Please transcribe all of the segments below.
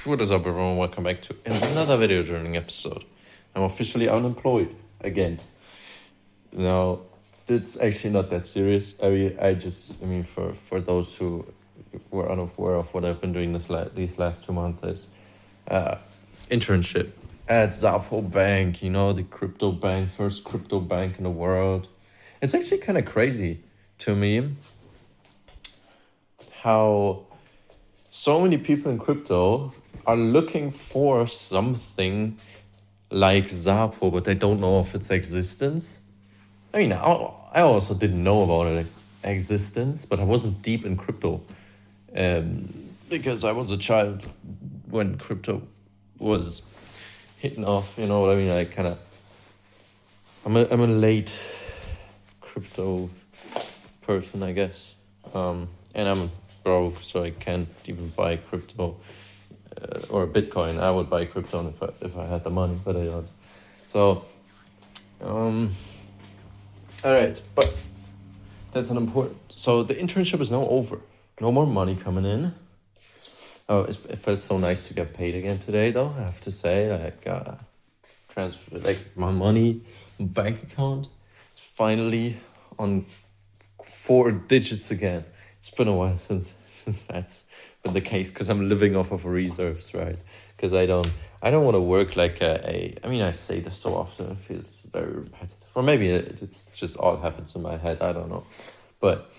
What is up, everyone? Welcome back to another video journaling episode. I'm officially unemployed again. Now, it's actually not that serious. For those who were unaware of what I've been doing these last 2 months is internship at Zapo Bank, the crypto bank, first crypto bank in the world. It's actually kind of crazy to me how so many people in crypto are looking for something like Zapo, but they don't know of its existence. I mean, I also didn't know about its existence, but I wasn't deep in crypto because I was a child when crypto was hitting off. You know what I mean? I'm a late crypto person, I guess, and I'm broke, so I can't even buy crypto or Bitcoin. I would buy crypto if I had the money, but I don't. So, all right, but that's unimportant. So the internship is now over. No more money coming in. Oh, it felt so nice to get paid again today, though. I have to say, transfer my money bank account is finally on 4 digits again. It's been a while since that's been the case, because I'm living off of reserves, right? Because I don't want to work like I say this so often, it feels very repetitive. Or maybe it's just all happens in my head, I don't know. But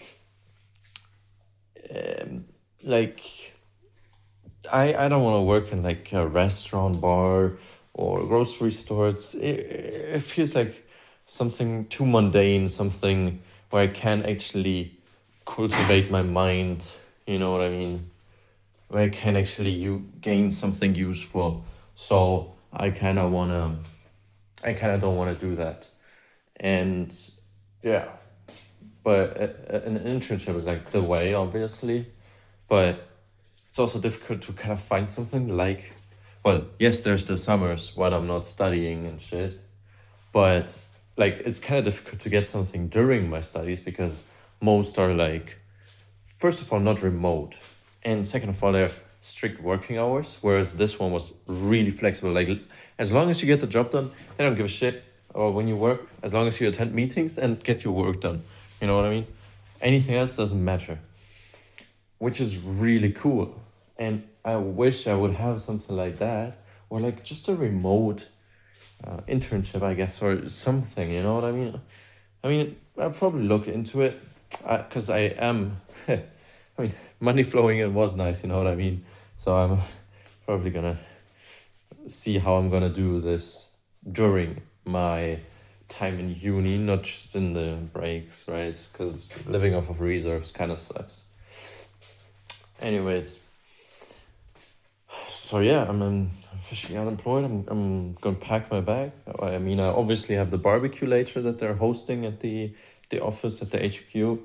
I don't want to work in like a restaurant, bar, or grocery store. It feels like something too mundane, something where I can actually cultivate my mind, you know what I mean? Where I can actually gain something useful. So I kind of don't want to do that. And yeah, but an internship is like the way, obviously. But it's also difficult to kind of find something like, well, yes, there's the summers when I'm not studying and shit. But like, it's kind of difficult to get something during my studies because most are like, first of all, not remote. And second of all, they have strict working hours, whereas this one was really flexible. Like, as long as you get the job done, they don't give a shit or when you work, as long as you attend meetings and get your work done. You know what I mean? Anything else doesn't matter, which is really cool. And I wish I would have something like that, or like just a remote internship, I guess, or something, you know what I mean? I'll probably look into it, because I am, money flowing in was nice, you know what I mean? So I'm probably gonna see how I'm gonna do this during my time in uni, not just in the breaks, right? Because living off of reserves kind of sucks. Anyways, so yeah, I'm officially unemployed. I'm gonna pack my bag. I obviously have the barbecue later that they're hosting at the office at the HQ.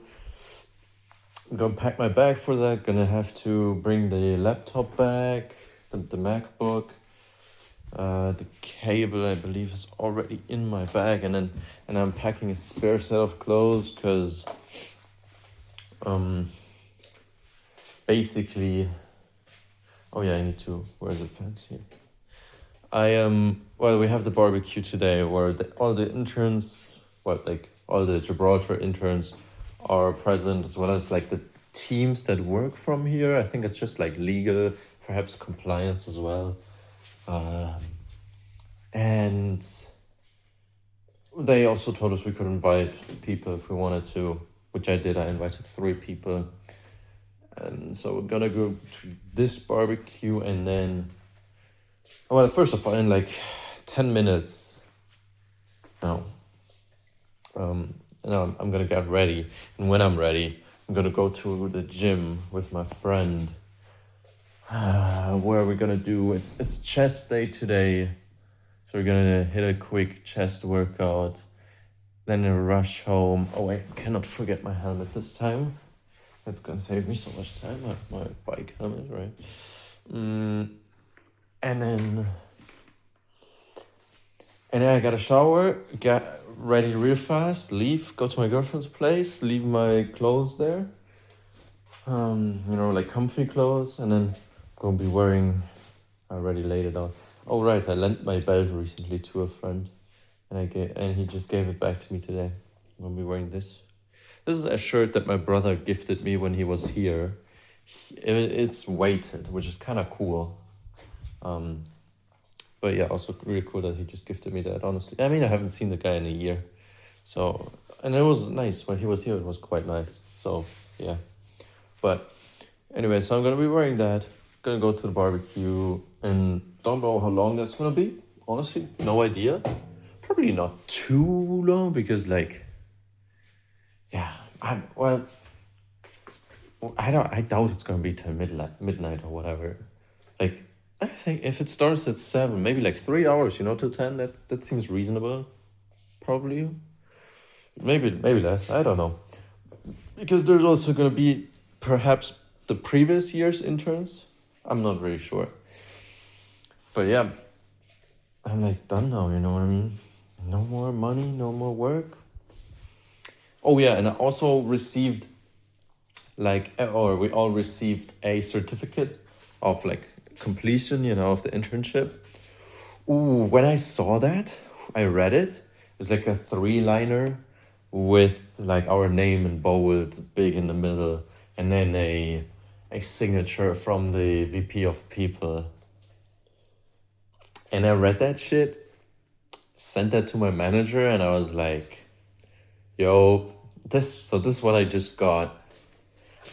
I'm gonna pack my bag for that. Gonna have to bring the laptop back, the MacBook. The cable, I believe, is already in my bag, and I'm packing a spare set of clothes because basically, oh yeah, I need to wear the pants here. We have the barbecue today where all the interns, all the Gibraltar interns are present, as well as like the teams that work from here. I think it's just like legal, perhaps compliance as well. And they also told us we could invite people if we wanted to, which I did. I invited 3 people. And so we're gonna go to this barbecue, and then, well, first of all, in like 10 minutes now, I'm gonna get ready. And when I'm ready, I'm gonna go to the gym with my friend. Where we're gonna do, it's chest day today. So we're gonna hit a quick chest workout, then a rush home. Oh, I cannot forget my helmet this time. That's gonna save me so much time. My bike helmet, right? And then I got a shower, get ready real fast, go to my girlfriend's place, leave my clothes there. Like comfy clothes, and then gonna be wearing I already laid it out. Oh right, I lent my belt recently to a friend, and he just gave it back to me today. I'm gonna be wearing this. This is a shirt that my brother gifted me when he was here. It's weighted, which is kind of cool. Um, but yeah, also really cool that he just gifted me that. Honestly, I mean, I haven't seen the guy in a year, so and it was nice when he was here. It was quite nice. So yeah, but anyway, so I'm gonna be wearing that. Gonna go to the barbecue, and don't know how long that's gonna be. Honestly, no idea. Probably not too long because like, yeah, I doubt it's gonna be till midnight or whatever. Like, I think if it starts at 7, maybe like 3 hours, till 10. That seems reasonable. Probably, maybe less. I don't know, because there's also gonna be perhaps the previous year's interns. I'm not really sure, but yeah, I'm like done now. You know what I mean? No more money, no more work. Oh yeah, and I also received or we all received a certificate of like completion, of the internship. Ooh, when I saw that, I read it. It's like a 3-liner with like our name in bold, big in the middle, and then a signature from the VP of people. And I read that shit, sent that to my manager, and I was like, yo, this is what I just got.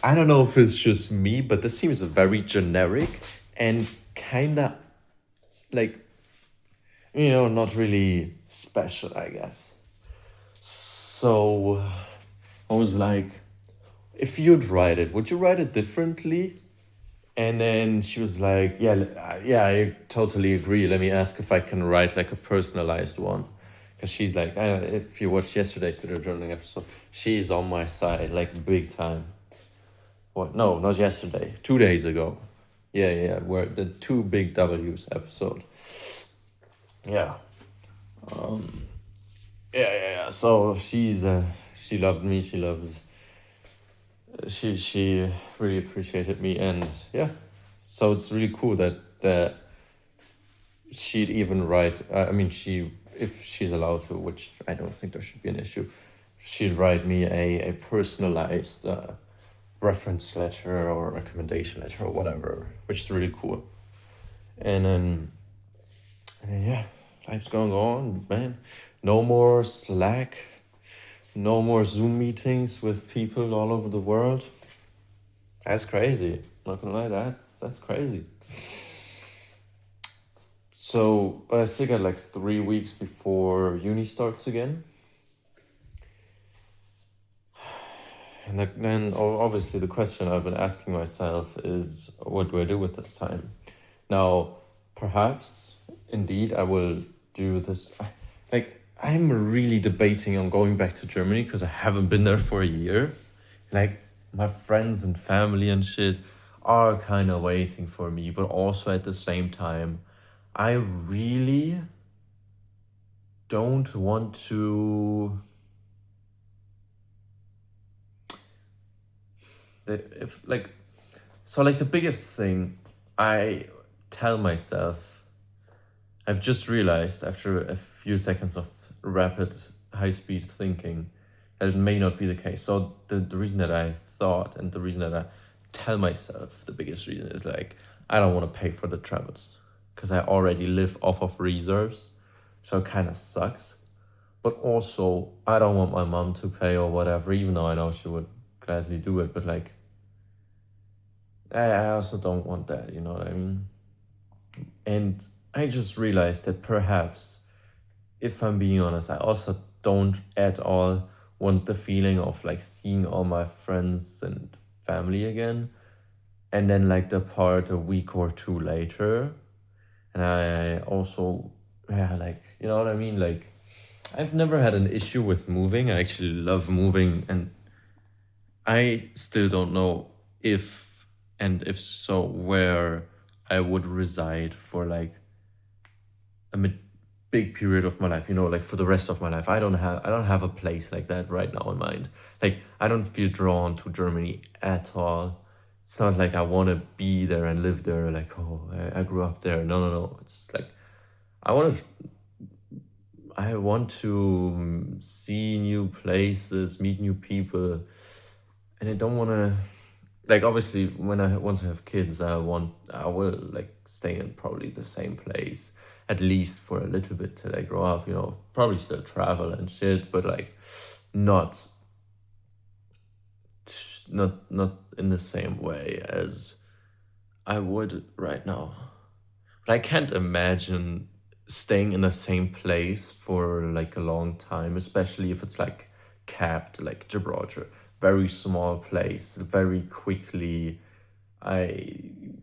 I don't know if it's just me, but this seems very generic and kinda like, not really special, I guess. So I was like, if you'd write it, would you write it differently? And then she was like, yeah, I totally agree. Let me ask if I can write like a personalized one. Because she's like, if you watched yesterday's video journaling episode, she's on my side, like big time. What? No, not yesterday. 2 days ago. Yeah. Where the 2 big W's episode. Yeah. Yeah. So she loved me. She really appreciated me, and yeah. So it's really cool that she'd even write. If she's allowed to, which I don't think there should be an issue, she'd write me a personalized reference letter or recommendation letter or whatever, which is really cool. And then yeah, life's going on, man. No more Slack, no more Zoom meetings with people all over the world. That's crazy. Not gonna lie, that's crazy. So, but I still got like 3 weeks before uni starts again. And then obviously the question I've been asking myself is, what do I do with this time? Now, perhaps, indeed, I will do this. Like, I'm really debating on going back to Germany because I haven't been there for a year. Like, my friends and family and shit are kind of waiting for me, but also at the same time, I really don't want to. The biggest thing I tell myself, I've just realized after a few seconds of rapid high speed thinking that it may not be the case. So the reason that I thought, and the reason that I tell myself, the biggest reason is like, I don't want to pay for the travels because I already live off of reserves. So it kind of sucks. But also, I don't want my mom to pay or whatever, even though I know she would gladly do it. But like, I also don't want that, you know what I mean? And I just realized that perhaps, if I'm being honest, I also don't at all want the feeling of like seeing all my friends and family again and then like depart a week or two later. And I also, like, you know what I mean? Like, I've never had an issue with moving. I actually love moving, and I still don't know if so, where I would reside for like big period of my life, like for the rest of my life. I don't have a place like that right now in mind. Like, I don't feel drawn to Germany at all. It's not like I want to be there and live there. Like, oh, I grew up there. No, no, no. It's like I want to. I want to see new places, meet new people, and I don't want to. Like, obviously, when I once I have kids, I will like stay in probably the same place at least for a little bit till I grow up. You know, probably still travel and shit, but like not not in the same way as I would right now. But I can't imagine staying in the same place for like a long time, especially if it's like capped, like Gibraltar. Very small place, very quickly. I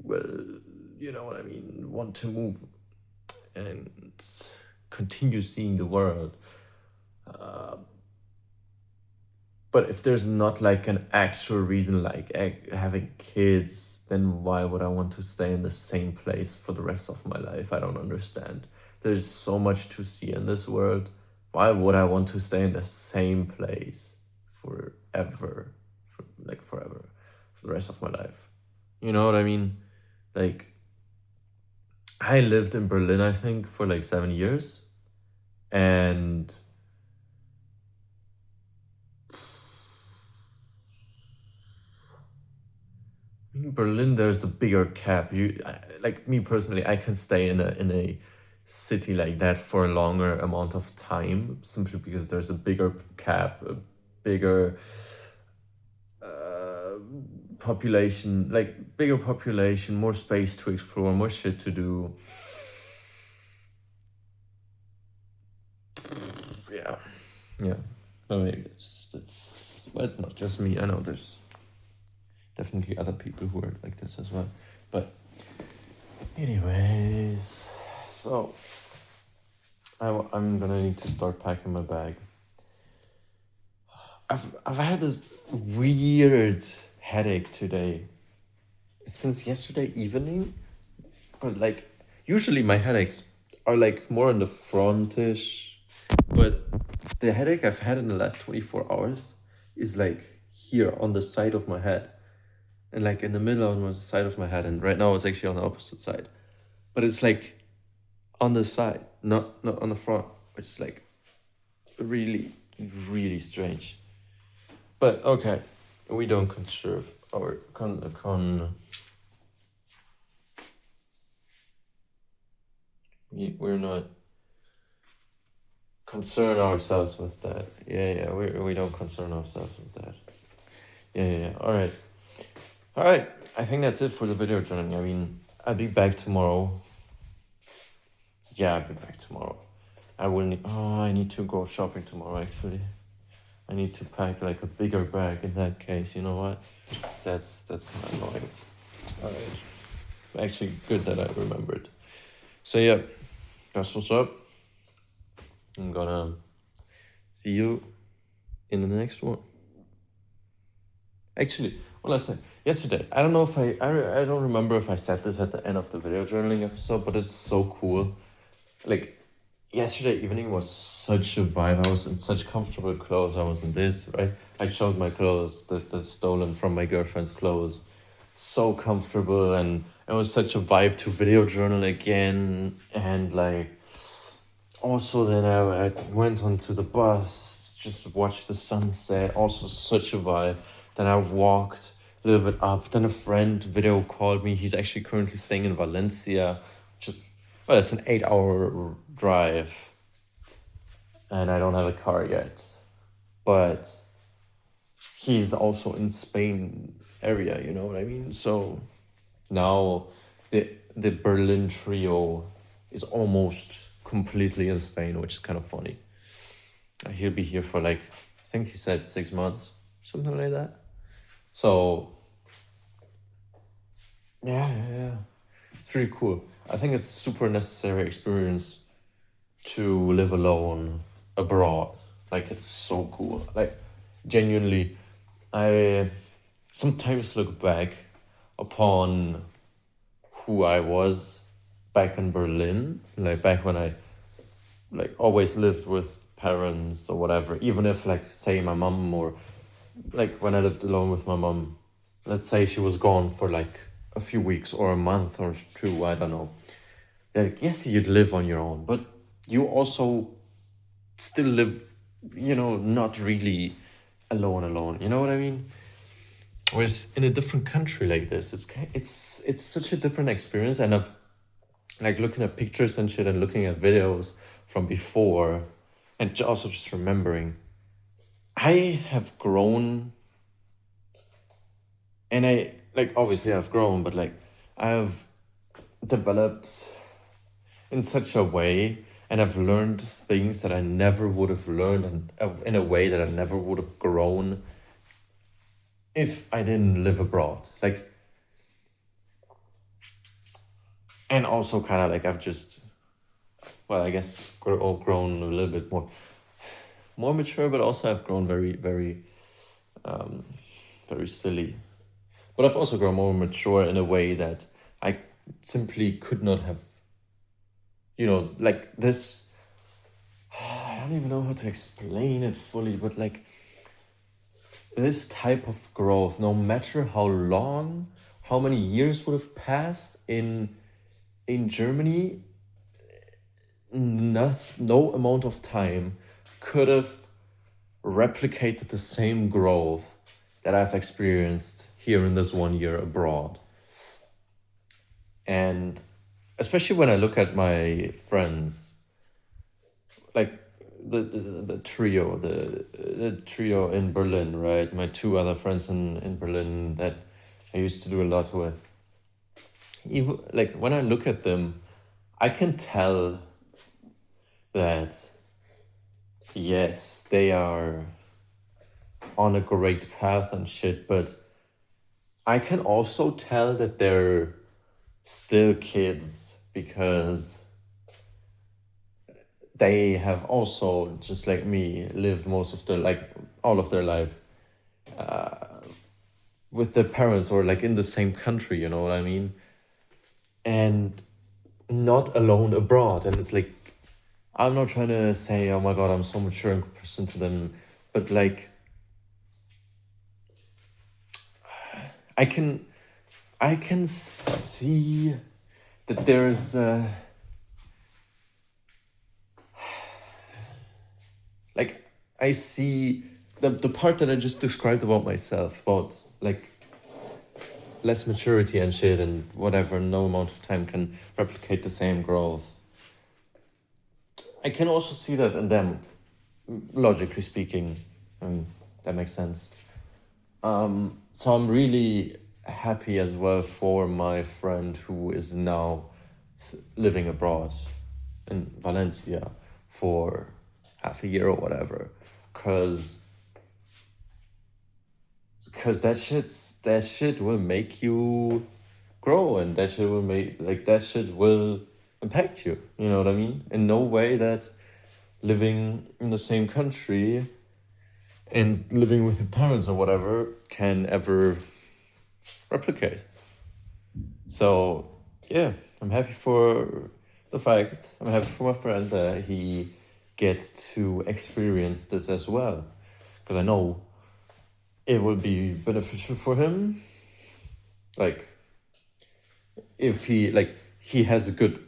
will, you know what I mean, want to move and continue seeing the world. Uh, But if there's not like an actual reason, like having kids, then why would I want to stay in the same place for the rest of my life? I don't understand. There's so much to see in this world. Why would I want to stay in the same place forever? Like forever, for the rest of my life. You know what I mean? Like, I lived in Berlin, I think, for like 7 years. And in Berlin, there's a bigger cap. Like me personally, I can stay in a city like that for a longer amount of time simply because there's a bigger cap, a bigger uh, population, like bigger population, more space to explore, more shit to do. Yeah, yeah. I mean, well, it's not just me. I know there's definitely other people who are like this as well, but. Anyways, so I'm gonna need to start packing my bag. I've had this weird headache today since yesterday evening, but like usually my headaches are like more in the frontish, but the headache I've had in the last 24 hours is like here on the side of my head and like in the middle on the side of my head, and right now it's actually on the opposite side, but it's like on the side, not on the front, which is like really, really strange. But okay, we don't conserve our we're not concern ourselves with that. Yeah, we don't concern ourselves with that. Yeah. All right. I think that's it for the video journey. I mean, I'll be back tomorrow. Yeah, I'll be back tomorrow. I will need. Oh, I need to go shopping tomorrow. Actually, I need to pack like a bigger bag. In that case, you know what? That's kind of annoying. All right. Actually, good that I remembered. So yeah, that's what's up. I'm gonna see you in the next one. Actually, what last thing. Yesterday, I don't know if I don't remember if I said this at the end of the video journaling episode, but it's so cool. Like, yesterday evening was such a vibe. I was in such comfortable clothes. I was in this, right? I showed my clothes, the stolen from my girlfriend's clothes. So comfortable, and it was such a vibe to video journal again. And like, also then I went onto the bus, just watched the sunset. Also such a vibe. Then I walked a little bit up. Then a friend video called me. He's actually currently staying in Valencia. Well, it's an 8-hour drive. And I don't have a car yet. But he's also in Spain area, you know what I mean? So now the Berlin trio is almost completely in Spain, which is kind of funny. He'll be here for like, I think he said 6 months, something like that. So yeah. It's really cool. I think it's super necessary experience to live alone abroad. Like, it's so cool. Like, genuinely, I sometimes look back upon who I was back in Berlin, like back when I like always lived with parents or whatever, even if like say my mom, or like when I lived alone with my mom, let's say she was gone for like a few weeks or a month or two, I don't know. Like, yes, you'd live on your own, but you also still live, not really alone. You know what I mean? Whereas in a different country like this, it's such a different experience. And I've like looking at pictures and shit and looking at videos from before, and also just remembering, I have grown, and I like obviously I've grown, but like I've developed in such a way, and I've learned things that I never would have learned, and in a way that I never would have grown if I didn't live abroad. Like, and also kind of like I've just, well, I guess grown a little bit more mature, but also I've grown very, very, very silly. But I've also grown more mature in a way that I simply could not have, like this. I don't even know how to explain it fully, but like this type of growth, no matter how long, how many years would have passed in Germany, no amount of time could have replicated the same growth that I've experienced here in this 1 year abroad. And especially when I look at my friends, like the trio, the trio in Berlin, right? My two other friends in Berlin that I used to do a lot with. Even like when I look at them, I can tell that yes, they are on a great path and shit, but I can also tell that they're still kids because they have also, just like me, lived most of their, like all of their life with their parents or like in the same country, you know what I mean? And not alone abroad. And it's like, I'm not trying to say, oh my God, I'm so mature in comparison to them, but like, I can see that there's like I see the part that I just described about myself, about like less maturity and shit and whatever, no amount of time can replicate the same growth. I can also see that in them, logically speaking, and that makes sense. So I'm really happy as well for my friend who is now living abroad in Valencia for half a year or whatever, because that shit will make you grow, and that shit will impact you. You know what I mean? In no way that living in the same country and living with your parents or whatever can ever replicate. So yeah, I'm happy for the fact. I'm happy for my friend that he gets to experience this as well, because I know it will be beneficial for him. Like if he has a good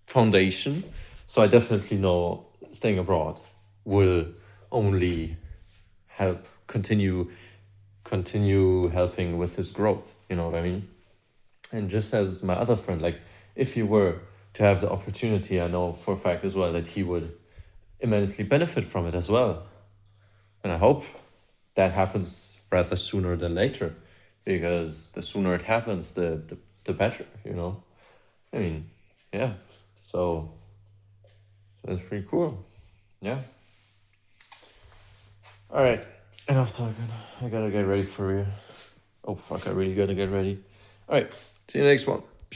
foundation, so I definitely know staying abroad will only help continue helping with his growth. You know what I mean? And just as my other friend, like if he were to have the opportunity, I know for a fact as well that he would immensely benefit from it as well. And I hope that happens rather sooner than later, because the sooner it happens, the better, you know? I mean, yeah. So that's pretty cool. Yeah. All right. Enough talking. I gotta get ready for you. Oh, fuck. I really gotta get ready. All right. See you next one.